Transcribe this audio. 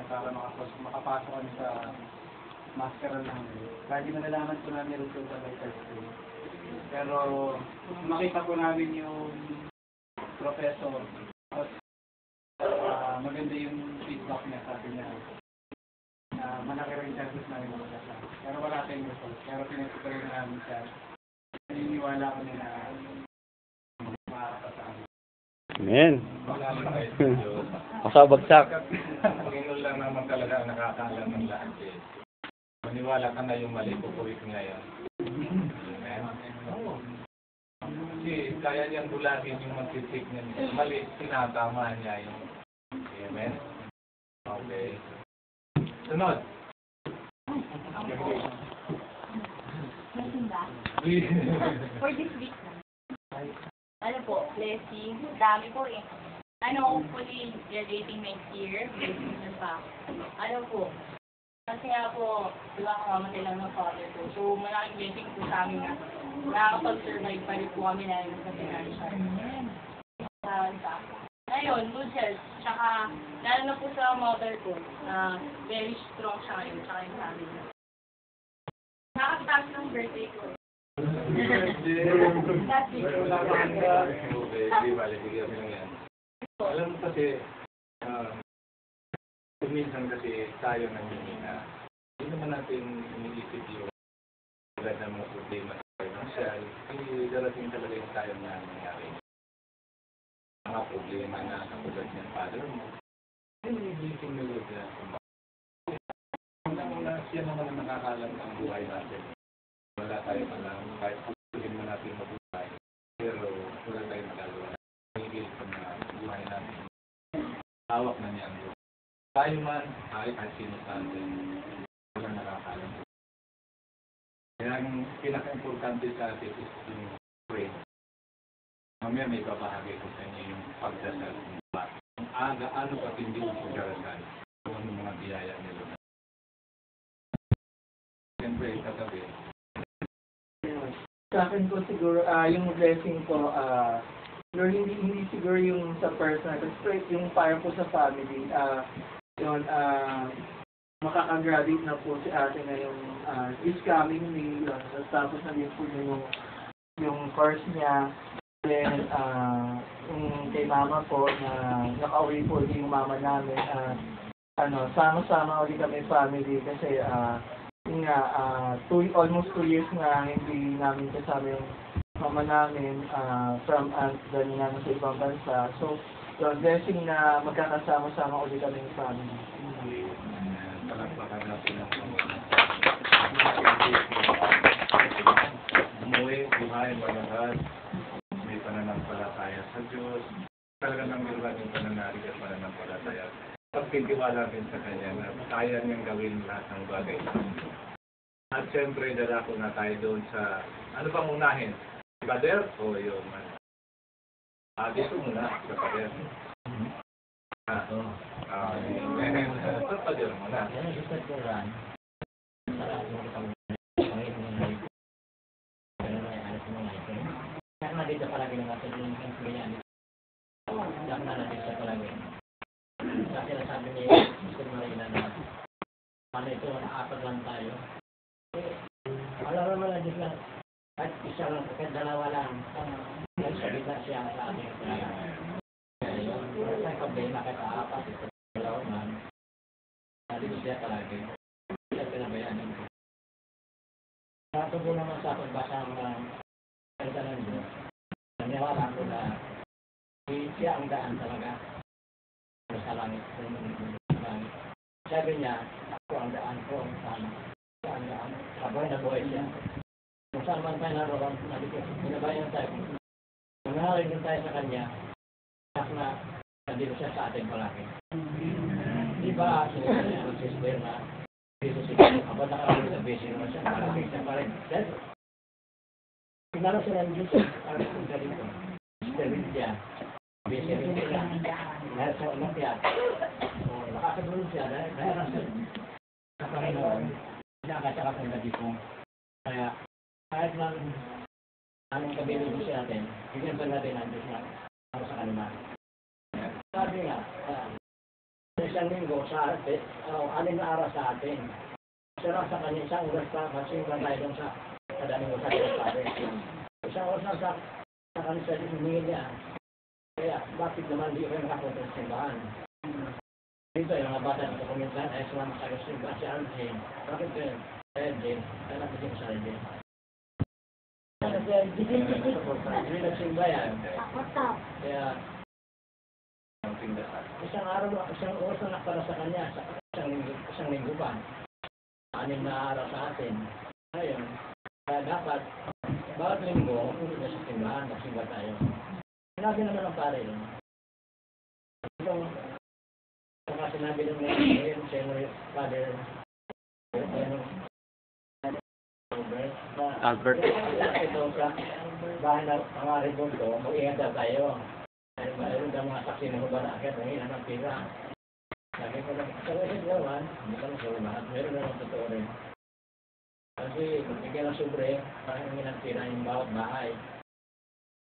para makapasok kami sa masteral ng lagi na nalaman po namin yung resulta by testing. Pero makita po namin yung professor, maganda yung feedback niya, sabi niya malaki rin chances namin magkasa. Pero wala tayong result. Pero pinag-tuloy na namin siya. Naniniwala ko na makakapasa kami. Amen. Pasabagsak. Panginoon lang naman talaga ang nakakaalam ng lahat eh. Maniwala ka na yung mali pupuwit ngayon. Amen. Kasi kaya niyang bulagin yung mag-take niya. Mali, tinatama niya yung amen. Okay. Sunod. For this week na. Ano po, blessing. Dami po eh. Hopefully, graduating next year. Blessing pa. Ano po, kasi nga po, di ba kamamatay lang ng father ko. So, malaking blessing po sa amin na nakakapag-survive pa rin po kami na yung sa financial. Ngayon, good health. Tsaka, lalo na po sa mother ko, na very strong siya ngayon. Tsaka yung sabi niya. Nakakataas ng birthday ko. That's it. Okay, balik, bigyan mo lang yan. Alam mo kasi, minsan kasi tayo nangyayina. Hindi naman natin iniisip yung tulad ng mga problema sa financial. Hindi darating talaga yung tayo na nangyari. Mga problema na katulad ng father mo. Hindi iniisip nyo yan. Una, siya naman ang nakakalam ng buhay natin. Wala tayong alam, kahit pagpulin mo natin mabuhay. Pero wala tayong magagawa. Higil sa mga buhay natin. Hawak na niya ang buhay. Tayo man, kahit sino sa atin, walang nakakalam. Kaya ang pinaka-importante sa atin is yung pray. Mamaya may babahagi ko sa inyo yung pagdasal. Ang aga-ano at hindi yung pagdarasal. Kung ano mga biyaya nila. Siyempre, katabi. Sa akin po siguro, yung blessing po, siguro hindi siguro yung sa personal, pero yung para po sa family, yun, makakagraduate na po si ate na yung this coming May, yun, tapos na din po yung course niya, then yung kay mama po na nakauwi po din yung mama namin, sama-sama ulit kami family kasi yun nga, almost 2 years na hindi namin kasama yung mama namin from dahil nga sa ibang bansa. So, yun, blessing na magkakasama-sama ulit kami yung family. Palagpakan natin ang umuwi, buhay, malahat. May pananampalataya sa Diyos. Talaga nang gawin yung pananalig at pananampalataya. Pagtitiwala rin sa Kanya na kaya niyang gawin lahat ng bagay. At siyempre, dadako na tayo doon sa, ano bang unahin? Pader o yung dito muna, sa pader. Sa pader muna. Karena dito palagi natin yung ganyan. Diyan na dito palagi. Kasi nasabi niya, gusto mo rin na ano ito, naapat lang tayo. Alam naman na dito lang. At isa lang, kahit dalawa lang. Nagsabi na siya sa ating kaya. Kaya yun, sa problema kahit apat, ito dalawa man. Dito siya palagi. Siya pinabayaan ko. Natubo naman sa pagbasa ng salita ng Diyos. Naniwala ko na siya ang daan talaga sa langit. Sabi niya, ako ang daan ko, ang sana. Siya ang daan. Habang nabuhay siya. Kung saan man tayo naroon, binabayan tayo. Kung naharin tayo sa kanya, na nandito siya sa atin palagi. Di ba, sinasabi niya ng sister na dito siya, kapag nakalagay sa base naman siya, palagi siya pa rin. Pinalo siya ng Diyos, parang kung galing ko. Sister Lydia, base rin siya. Dahil sa umat yan, nakakadulog siya, dahil sa Panginoon, nakakasaka sa gabi ko. Kaya, kahit lang anong kabilin ko siya natin, bigyan pa natin ang Diyos na para sa kanila. Sabi nga, isang linggo sa atin, 6 na araw sa atin. Sarap sa kanya, isang oras pa, magsimba tayo doon sa kadaming oras sa pare. Isang oras lang sa kanya sa humingi niya. Kaya, bakit naman di kayo nakapunta sa simbahan? Dito, yung mga bata na kuminsan, ay sumama sa simbahan si Alvin. Bakit kayo? Alvin, ay napitin sa Alvin. Hindi nagsimba yan. Kaya, isang araw, isang oras na nakapara sa kanya, isang linggo pa. 6 na araw sa atin. Ngayon, kaya dapat, bawat linggo, hindi na sa simbahan, magsimba tayo. Sinabi naman ng pare yun. Itong, saka sinabi ng ngayon, Senior Father, Albert. Ito sa bahay na mga ribon ko, mag-ingat daw tayo. Mayroon daw mga saksi na hubalakit, nanginan ng pira. Sabi ko lang, sa wasit naman, hindi ka lang sa lahat, meron naman totoo rin. Kasi, magbigyan ng sobre, parang nanginan ng pira yung bawat bahay.